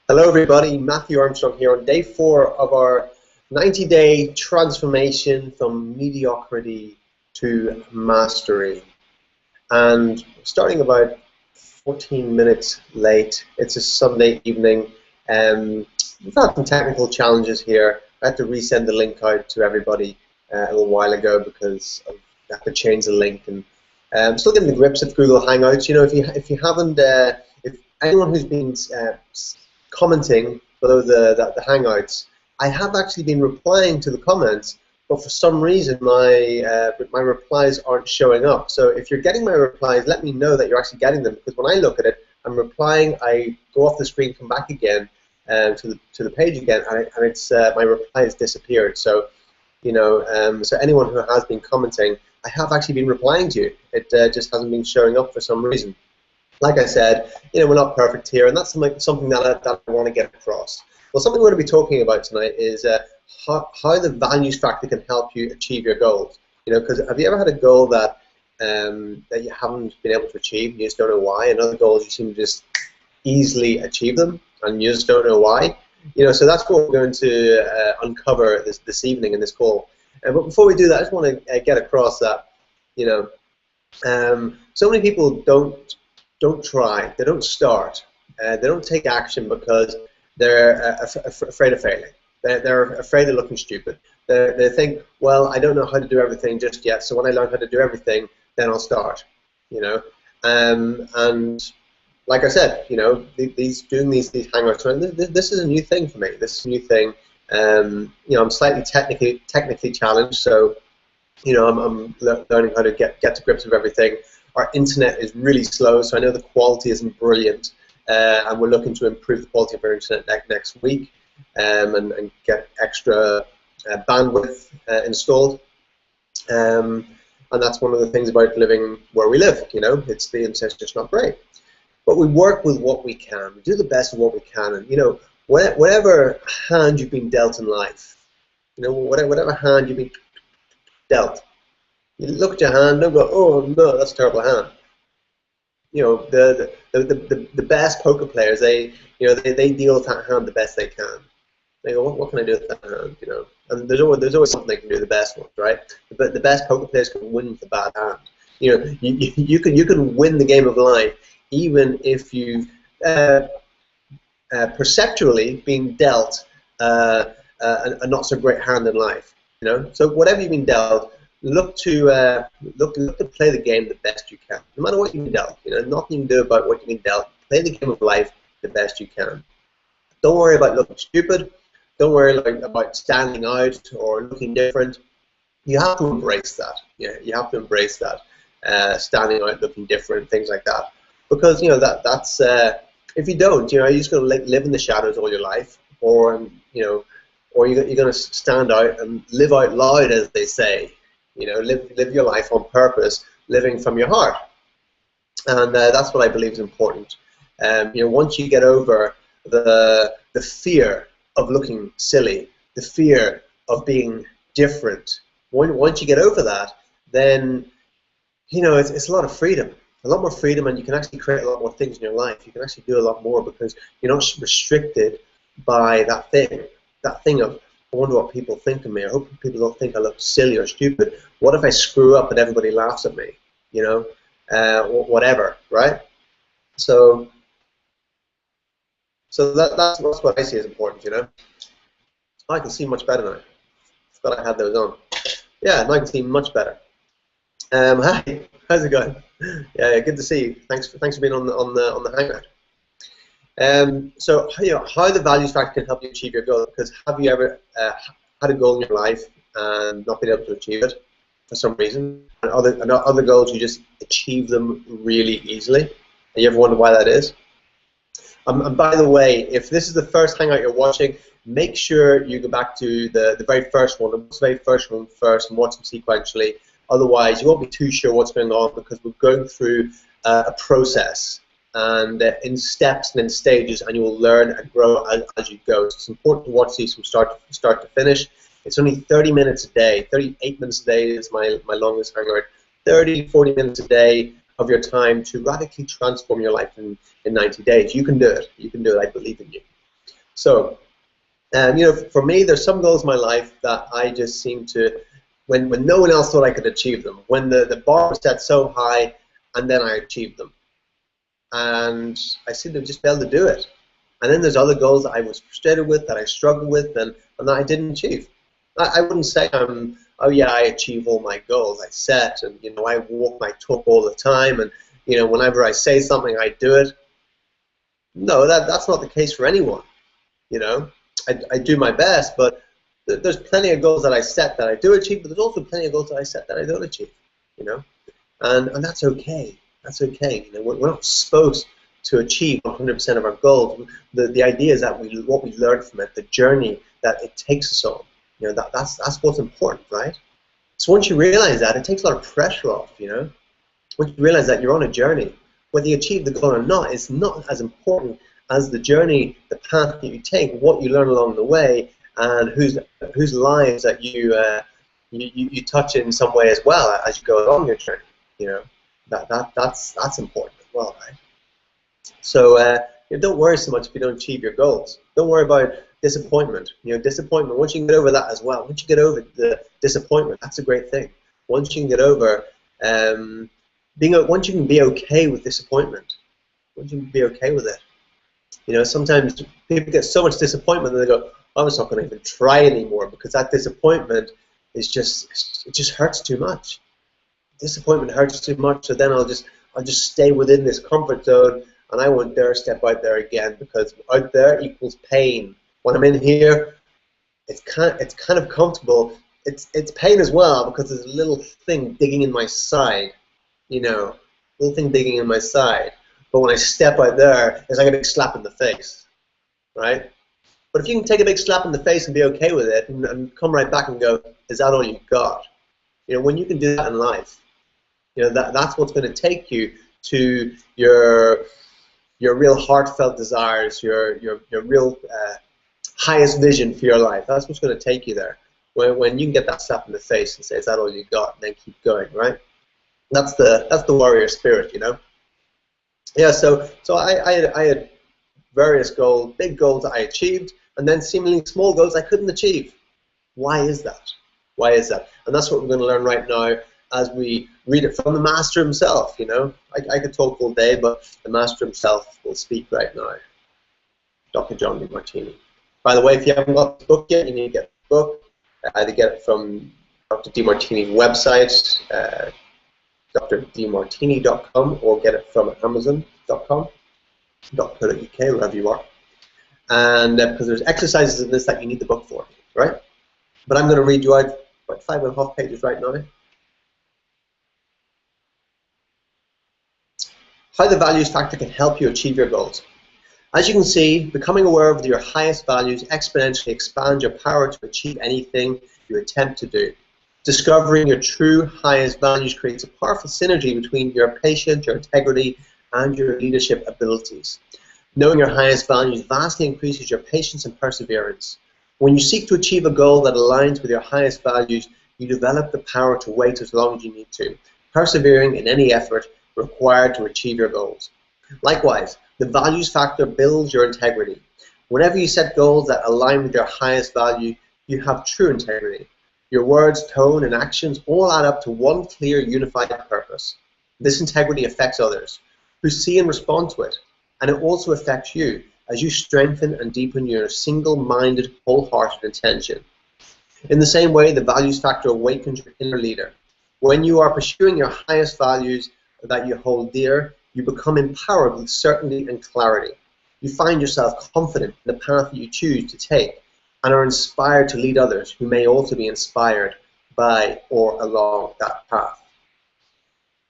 Hello everybody, Matthew Armstrong here on day 4 of our 90-day transformation from mediocrity to mastery. And starting about 14 minutes late, it's a Sunday evening. We've had some technical challenges here. I had to resend the link out to everybody a little while ago because I had to change the link, and I'm still getting the grips of Google Hangouts. You know, if you haven't, if anyone who's been commenting below the Hangouts, I have actually been replying to the comments, but for some reason my replies aren't showing up. So if you're getting my replies, let me know that you're actually getting them, because when I look at it, I'm replying, I go off the screen, come back again to the page again, and it's my reply has disappeared. So you know, so anyone who has been commenting, I have actually been replying to you. It just hasn't been showing up for some reason. Like I said, you know, we're not perfect here, and that's something that I want to get across. Well, something we're going to be talking about tonight is how the values factor can help you achieve your goals. You know, because have you ever had a goal that that you haven't been able to achieve, you just don't know why, and other goals you seem to just easily achieve them, and you just don't know why? You know, so that's what we're going to uncover this evening in this call. But before we do that, I just want to get across that, you know, so many people don't try, they don't start, they don't take action because they're afraid of failing. They're afraid of looking stupid. They think, well, I don't know how to do everything just yet, so when I learn how to do everything, then I'll start. You know, and like I said, you know, doing these hangouts, this is a new thing for me. This is a new thing. You know, I'm slightly technically challenged, so you know, I'm learning how to get to grips with everything. Our internet is really slow, so I know the quality isn't brilliant, and we're looking to improve the quality of our internet next week, and get extra bandwidth installed. And that's one of the things about living where we live. You know, the internet's just not great, but we work with what we can. We do the best of what we can, and you know, whatever hand you've been dealt in life, you know, whatever hand you've been dealt. You look at your hand, don't go, oh no, that's a terrible hand. You know, the best poker players, they deal with that hand the best they can. They go, what can I do with that hand? You know, and there's always something they can do. The best ones, right? But the best poker players can win with a bad hand. You know, you can win the game of life even if you've perceptually been dealt a not so great hand in life. You know, so whatever you've been dealt, look to play the game the best you can, no matter what you've been dealt. You know, nothing you can do about what you've been dealt. Play the game of life the best you can. Don't worry about looking stupid. Don't worry about standing out or looking different. You have to embrace that. Yeah, you have to embrace that. Standing out, looking different, things like that. Because you know that's if you don't, you know, you're just going to live in the shadows all your life, or you know, or you're going to stand out and live out loud, as they say. You know, live your life on purpose, living from your heart, and that's what I believe is important. You know, once you get over the fear of looking silly, the fear of being different, once you get over that, then you know it's a lot of freedom, a lot more freedom, and you can actually create a lot more things in your life. You can actually do a lot more because you're not restricted by that thing of, I wonder what people think of me. I hope people don't think I look silly or stupid. What if I screw up and everybody laughs at me? You know, whatever, right? So that's what I see as important. You know, I can see much better now. Thought I had those on. Yeah, now I can see much better. Hi, how's it going? Yeah, good to see you. Thanks for being on the Hangout. So, you know, how the values factor can help you achieve your goal. Because have you ever had a goal in your life and not been able to achieve it for some reason, and other goals you just achieve them really easily? And you ever wonder why that is? And by the way, if this is the first Hangout you're watching, make sure you go back to the very first one, the very first one first, and watch them sequentially. Otherwise, you won't be too sure what's going on, because we're going through a process, and in steps and in stages, and you will learn and grow as you go. So it's important to watch these from start to finish. It's only 30 minutes a day. 38 minutes a day is my longest Hangout. 30, 40 minutes a day of your time to radically transform your life in 90 days. You can do it. You can do it. I believe in you. So, for me, there's some goals in my life that I just seem to, when no one else thought I could achieve them, when the bar was set so high, and then I achieved them. And I seem to just be able to do it. And then there's other goals that I was frustrated with, that I struggled with, and that I didn't achieve. I wouldn't say oh yeah, I achieve all my goals I set, and I walk my talk all the time, and whenever I say something, I do it. No, that's not the case for anyone. I do my best, but there's plenty of goals that I set that I do achieve, but there's also plenty of goals that I set that I don't achieve. And that's okay. That's okay. We're not supposed to achieve 100% of our goals. The idea is that what we learn from it, the journey that it takes us on, that's what's important, right? So once you realize that, it takes a lot of pressure off. Once you realize that you're on a journey, whether you achieve the goal or not, it's not as important as the journey, the path that you take, what you learn along the way, and whose lives that you touch in some way as well as you go along your journey. That's important as well, right? So don't worry so much if you don't achieve your goals. Don't worry about disappointment. Disappointment. Once you can get over that as well, once you get over the disappointment, that's a great thing. Once you can get over once you can be okay with disappointment, once you can be okay with it. Sometimes people get so much disappointment that they go, I'm just not going to even try anymore, because that disappointment is it just hurts too much. Disappointment hurts too much, so then I'll just stay within this comfort zone, and I won't dare step out there again, because out there equals pain. When I'm in here, it's kind of comfortable. It's pain as well, because there's a little thing digging in my side, little thing digging in my side. But when I step out there, it's like a big slap in the face, right? But if you can take a big slap in the face and be okay with it, and come right back and go, is that all you got? When you can do that in life, that's what's going to take you to your real heartfelt desires, your real highest vision for your life. That's what's going to take you there. When you can get that slap in the face and say, is that all you got? And then keep going, right? That's the warrior spirit, Yeah, so I had various goals, big goals that I achieved, and then seemingly small goals I couldn't achieve. Why is that? Why is that? And that's what we're going to learn right now as we read it from the master himself. I could talk all day, but the master himself will speak right now. Dr. John Demartini. By the way, if you haven't got the book yet, you need to get the book. Either get it from Dr. Demartini's website, drdemartini.com, or get it from amazon.com, .co.uk, wherever you are. And because there's exercises in this that you need the book for, right? But I'm going to read you out about 5.5 pages right now. How the values factor can help you achieve your goals. As you can see, becoming aware of your highest values exponentially expands your power to achieve anything you attempt to do. Discovering your true highest values creates a powerful synergy between your patience, your integrity, and your leadership abilities. Knowing your highest values vastly increases your patience and perseverance. When you seek to achieve a goal that aligns with your highest values, you develop the power to wait as long as you need to, persevering in any effort required to achieve your goals. Likewise, the values factor builds your integrity. Whenever you set goals that align with your highest value, you have true integrity. Your words, tone, and actions all add up to one clear, unified purpose. This integrity affects others, who see and respond to it, and it also affects you as you strengthen and deepen your single-minded, wholehearted intention. In the same way, the values factor awakens your inner leader. When you are pursuing your highest values that you hold dear, you become empowered with certainty and clarity. You find yourself confident in the path that you choose to take, and are inspired to lead others who may also be inspired by or along that path.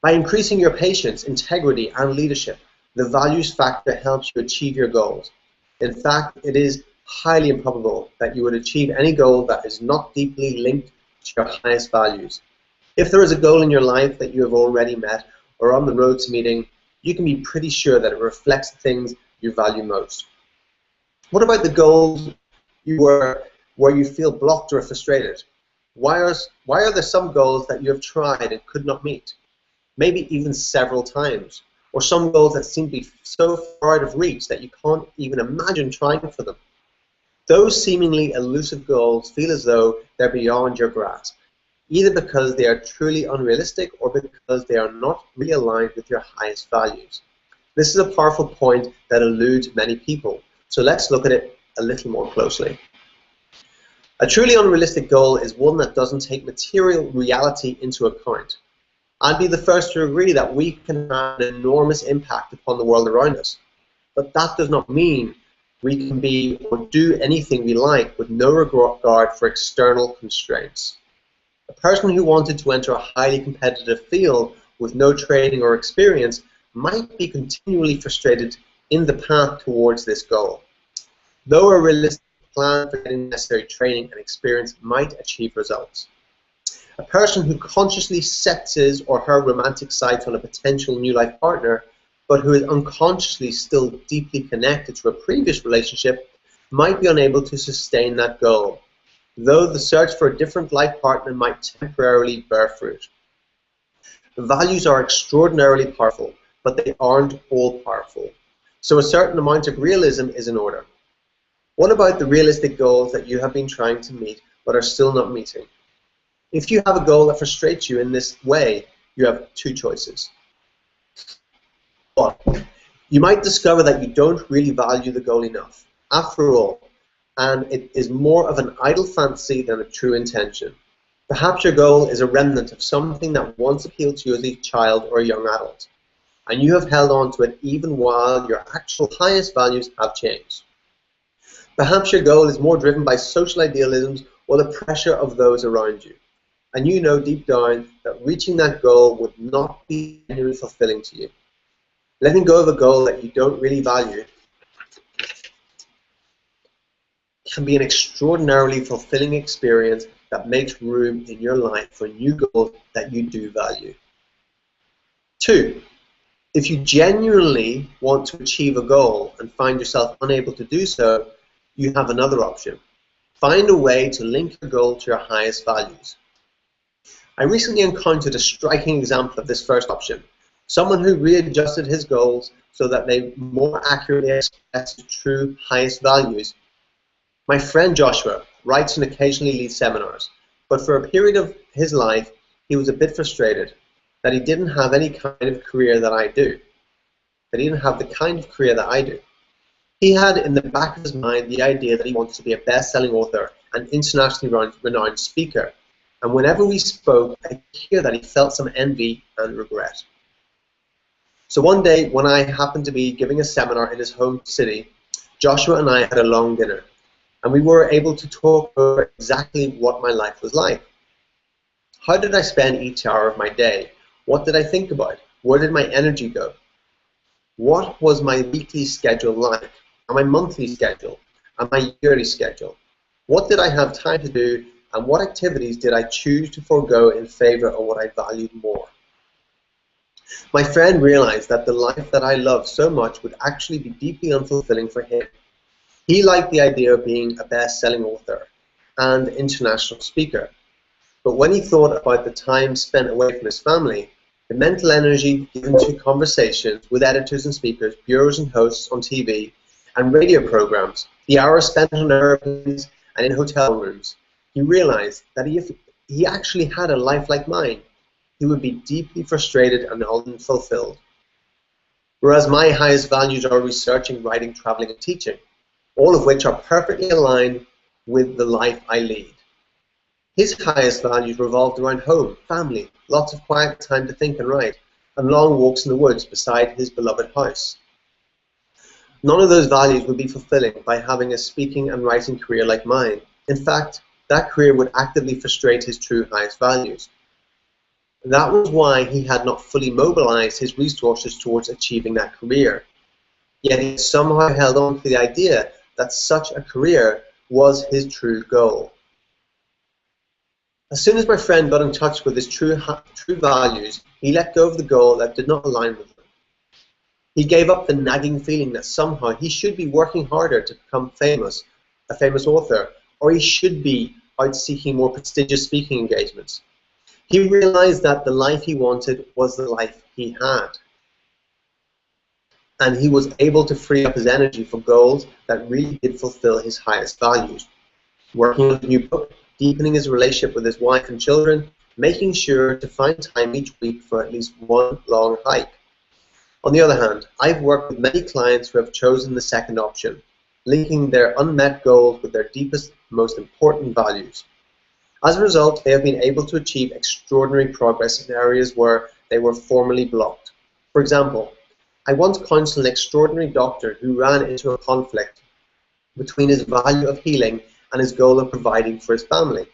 By increasing your patience, integrity, and leadership, the values factor helps you achieve your goals. In fact, it is highly improbable that you would achieve any goal that is not deeply linked to your highest values. If there is a goal in your life that you have already met or on the road to meeting, you can be pretty sure that it reflects the things you value most. What about the goals where you feel blocked or frustrated? Why are there some goals that you have tried and could not meet? Maybe even several times. Or some goals that seem to be so far out of reach that you can't even imagine trying for them. Those seemingly elusive goals feel as though they're beyond your grasp, either because they are truly unrealistic or because they are not really aligned with your highest values. This is a powerful point that eludes many people, so let's look at it a little more closely. A truly unrealistic goal is one that doesn't take material reality into account. I'd be the first to agree that we can have an enormous impact upon the world around us, but that does not mean we can be or do anything we like with no regard for external constraints. A person who wanted to enter a highly competitive field with no training or experience might be continually frustrated in the path towards this goal. Though a realistic plan for getting necessary training and experience might achieve results. A person who consciously sets his or her romantic sights on a potential new life partner, but who is unconsciously still deeply connected to a previous relationship, might be unable to sustain that goal, though the search for a different life partner might temporarily bear fruit. Values are extraordinarily powerful, but they aren't all powerful. So a certain amount of realism is in order. What about the realistic goals that you have been trying to meet but are still not meeting? If you have a goal that frustrates you in this way, you have two choices. One, you might discover that you don't really value the goal enough, after all, and it is more of an idle fantasy than a true intention. Perhaps your goal is a remnant of something that once appealed to you as a child or a young adult, and you have held on to it even while your actual highest values have changed. Perhaps your goal is more driven by social idealisms or the pressure of those around you, and you know deep down that reaching that goal would not be genuinely fulfilling to you. Letting go of a goal that you don't really value can be an extraordinarily fulfilling experience that makes room in your life for new goals that you do value. 2, if you genuinely want to achieve a goal and find yourself unable to do so, you have another option. Find a way to link your goal to your highest values. I recently encountered a striking example of this first option. Someone who readjusted his goals so that they more accurately express his true highest values. My friend Joshua writes and occasionally leads seminars, but for a period of his life, he was a bit frustrated that he didn't have any kind of career that I do. That he didn't have the kind of career that I do. He had in the back of his mind the idea that he wanted to be a best-selling author and internationally renowned speaker. And whenever we spoke, I could hear that he felt some envy and regret. So one day, when I happened to be giving a seminar in his home city, Joshua and I had a long dinner, and we were able to talk over exactly what my life was like. How did I spend each hour of my day? What did I think about? Where did my energy go? What was my weekly schedule like? And my monthly schedule? And my yearly schedule? What did I have time to do? And what activities did I choose to forego in favor of what I valued more? My friend realized that the life that I loved so much would actually be deeply unfulfilling for him. He liked the idea of being a best-selling author and international speaker. But when he thought about the time spent away from his family, the mental energy given to conversations with editors and speakers, bureaus and hosts on TV, and radio programs, the hours spent on airplanes and in hotel rooms, he realized that if he actually had a life like mine, he would be deeply frustrated and unfulfilled. Whereas my highest values are researching, writing, traveling, and teaching, all of which are perfectly aligned with the life I lead. His highest values revolved around home, family, lots of quiet time to think and write, and long walks in the woods beside his beloved house. None of those values would be fulfilling by having a speaking and writing career like mine. In fact, that career would actively frustrate his true highest values. That was why he had not fully mobilized his resources towards achieving that career. Yet he somehow held on to the idea that such a career was his true goal. As soon as my friend got in touch with his true values, he let go of the goal that did not align with them. He gave up the nagging feeling that somehow he should be working harder to become famous, a famous author, or he should be out seeking more prestigious speaking engagements. He realized that the life he wanted was the life he had. and he was able to free up his energy for goals that really did fulfill his highest values. Working on a new book, deepening his relationship with his wife and children, making sure to find time each week for at least one long hike. On the other hand, I've worked with many clients who have chosen the second option, linking their unmet goals with their deepest, most important values. As a result, they have been able to achieve extraordinary progress in areas where they were formerly blocked. For example, I once counseled an extraordinary doctor who ran into a conflict between his value of healing and his goal of providing for his family.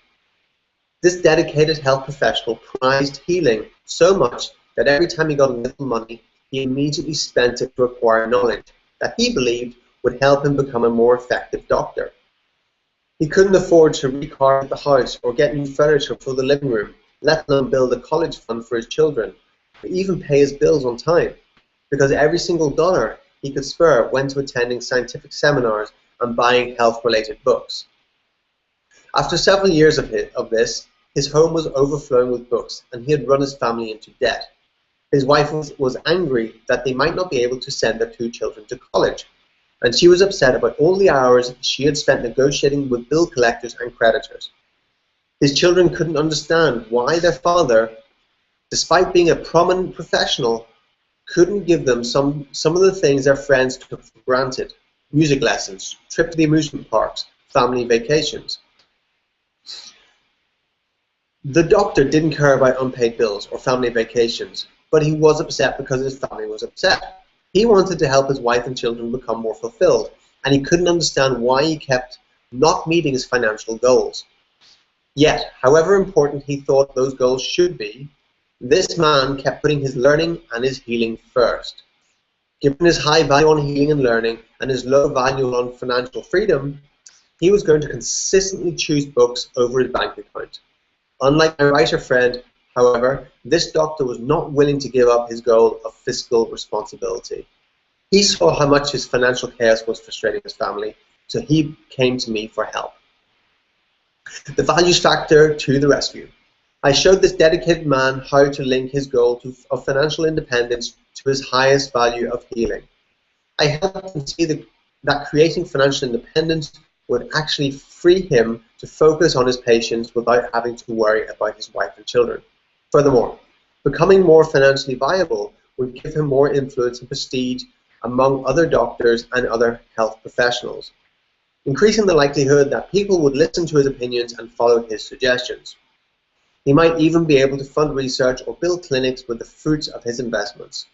This dedicated health professional prized healing so much that every time he got a little money, he immediately spent it to acquire knowledge that he believed would help him become a more effective doctor. He couldn't afford to recarpet the house or get new furniture for the living room, let alone build a college fund for his children, or even pay his bills on time, because every single dollar he could spare went to attending scientific seminars and buying health-related books. After several years of this, his home was overflowing with books, and he had run his family into debt. His wife was angry that they might not be able to send their 2 children to college, and she was upset about all the hours she had spent negotiating with bill collectors and creditors. His children couldn't understand why their father, despite being a prominent professional, couldn't give them some of the things their friends took for granted: music lessons, trip to the amusement parks, family vacations. The doctor didn't care about unpaid bills or family vacations, but he was upset because his family was upset. He wanted to help his wife and children become more fulfilled, and he couldn't understand why he kept not meeting his financial goals. Yet, however important he thought those goals should be, this man kept putting his learning and his healing first. Given his high value on healing and learning and his low value on financial freedom, he was going to consistently choose books over his bank account. Unlike my writer friend, however, this doctor was not willing to give up his goal of fiscal responsibility. He saw how much his financial chaos was frustrating his family, so he came to me for help. The values factor to the rescue. I showed this dedicated man how to link his goal of financial independence to his highest value of healing. I helped him see that creating financial independence would actually free him to focus on his patients without having to worry about his wife and children. Furthermore, becoming more financially viable would give him more influence and prestige among other doctors and other health professionals, increasing the likelihood that people would listen to his opinions and follow his suggestions. He might even be able to fund research or build clinics with the fruits of his investments.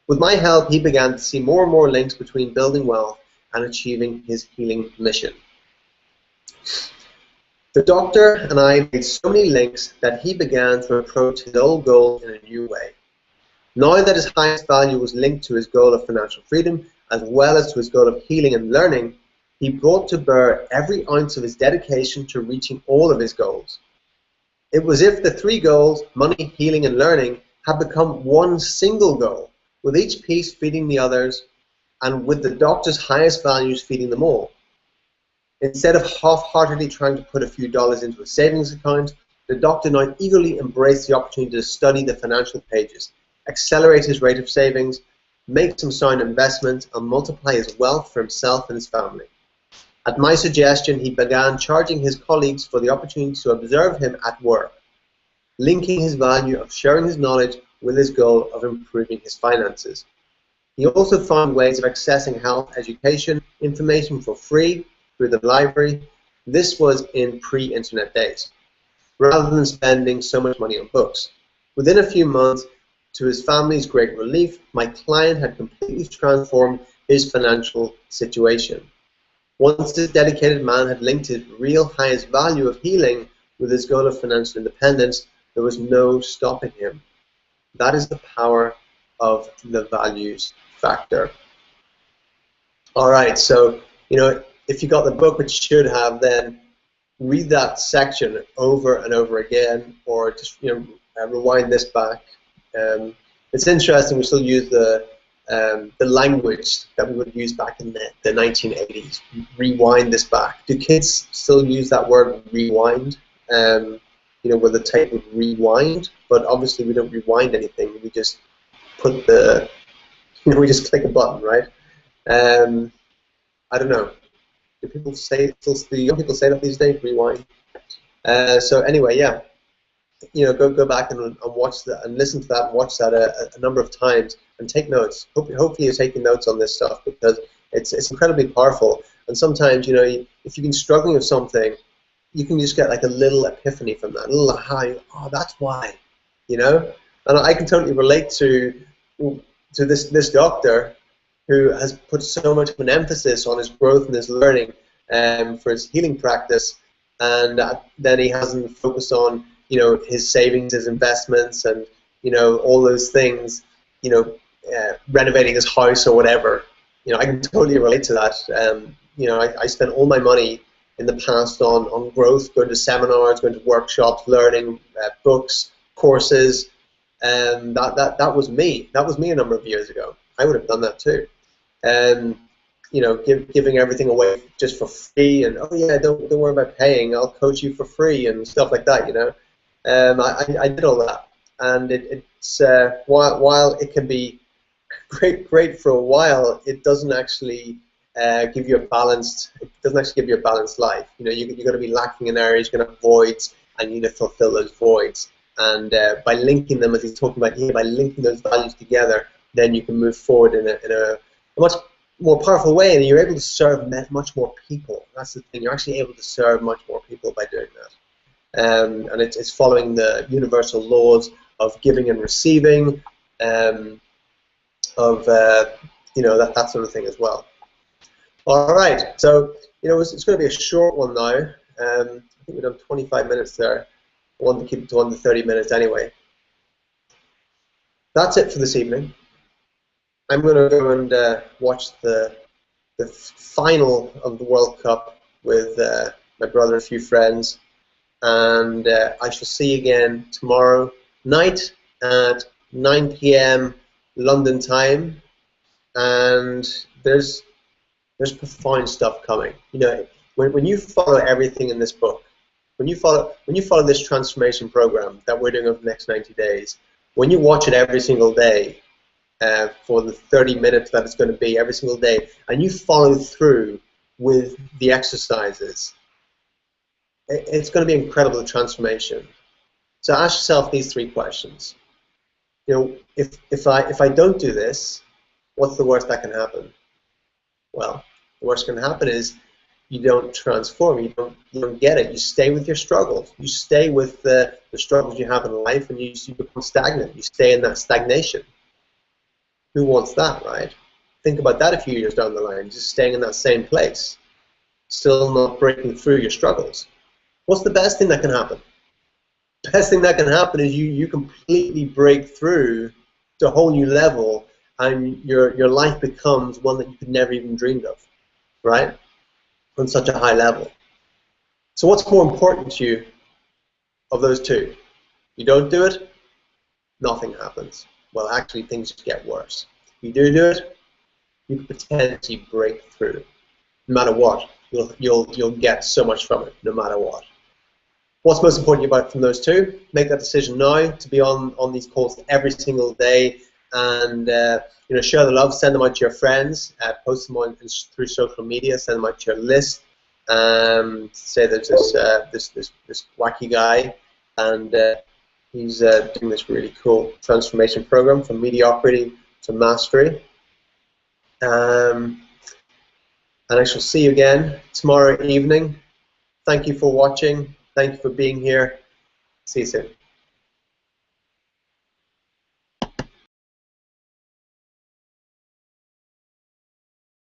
With my help, he began to see more and more links between building wealth and achieving his healing mission. The doctor and I made so many links that he began to approach his old goal in a new way. Now that his highest value was linked to his goal of financial freedom, as well as to his goal of healing and learning, he brought to bear every ounce of his dedication to reaching all of his goals. It was as if the 3 goals, money, healing, and learning, had become one single goal, with each piece feeding the others, and with the doctor's highest values feeding them all. Instead of half-heartedly trying to put a few dollars into a savings account, the doctor now eagerly embraced the opportunity to study the financial pages, accelerate his rate of savings, make some sound investments, and multiply his wealth for himself and his family. At my suggestion, he began charging his colleagues for the opportunity to observe him at work, linking his value of sharing his knowledge with his goal of improving his finances. He also found ways of accessing health education information for free through the library. This was in pre-internet days, rather than spending so much money on books. Within a few months, to his family's great relief, my client had completely transformed his financial situation. Once this dedicated man had linked his real highest value of healing with his goal of financial independence, there was no stopping him. That is the power of the values factor. All right, so if you got the book, which you should have, then read that section over and over again, or just rewind this back. It's interesting. We still use the language that we would use back in the 1980s. Rewind this back. Do kids still use that word rewind? With the type of rewind, but obviously we don't rewind anything. We just put the We just click a button, right? I don't know. Do people say, do young people say that these days? Rewind. So anyway, yeah, go back and watch that and listen to that and watch that a number of times and take notes. Hopefully you're taking notes on this stuff, because it's incredibly powerful. And sometimes, if you've been struggling with something, you can just get like a little epiphany from that, a little aha. Oh, that's why, And I can totally relate to this doctor who has put so much of an emphasis on his growth and his learning for his healing practice, and then he hasn't focused on his savings, his investments, and all those things, renovating his house or whatever. I can totally relate to that. I spent all my money in the past on growth, going to seminars, going to workshops, learning books, courses, and that was me. That was me a number of years ago. I would have done that too. Giving everything away just for free, and oh yeah, don't worry about paying. I'll coach you for free and stuff like that. I did all that, and it's while it can be great for a while, it doesn't actually give you a balanced. It doesn't actually give you a balanced life. You're going to be lacking in areas. You're going to have voids, and you need to fulfill those voids. And by linking them, as he's talking about here, by linking those values together, then you can move forward in a much more powerful way, and you're able to serve much more people. That's the thing. You're actually able to serve much more people by doing that. And it's following the universal laws of giving and receiving, that sort of thing as well. All right, so it's going to be a short one now. I think we've done 25 minutes there. I want to keep it to under 30 minutes anyway. That's it for this evening. I'm going to go and watch the final of the World Cup with my brother and a few friends, and I shall see you again tomorrow night at 9 p.m. London time. And there's profound stuff coming. When you follow everything in this book, when you follow this transformation program that we're doing over the next 90 days, when you watch it every single day for the 30 minutes that it's going to be every single day, and you follow through with the exercises, it's going to be incredible transformation. So ask yourself these 3 questions. If I don't do this, what's the worst that can happen? Well, the worst that can happen is you don't transform. You don't get it. You stay with your struggles. You stay with the struggles you have in life, and you become stagnant. You stay in that stagnation. Who wants that, right? Think about that a few years down the line, just staying in that same place, still not breaking through your struggles. What's the best thing that can happen? The best thing that can happen is you completely break through to a whole new level, and your life becomes one that you could never even dreamed of, right? On such a high level. So what's more important to you of those 2? You don't do it, nothing happens. Well, actually, things just get worse. If you do it, you can potentially break through. No matter what, you'll get so much from it, no matter what. What's most important about from those 2? Make that decision now to be on these calls every single day, and share the love. Send them out to your friends. Post them through social media. Send them out to your list. Say there's this wacky guy, and he's doing this really cool transformation program from mediocrity to mastery. And I shall see you again tomorrow evening. Thank you for watching. Thank you for being here. See you soon.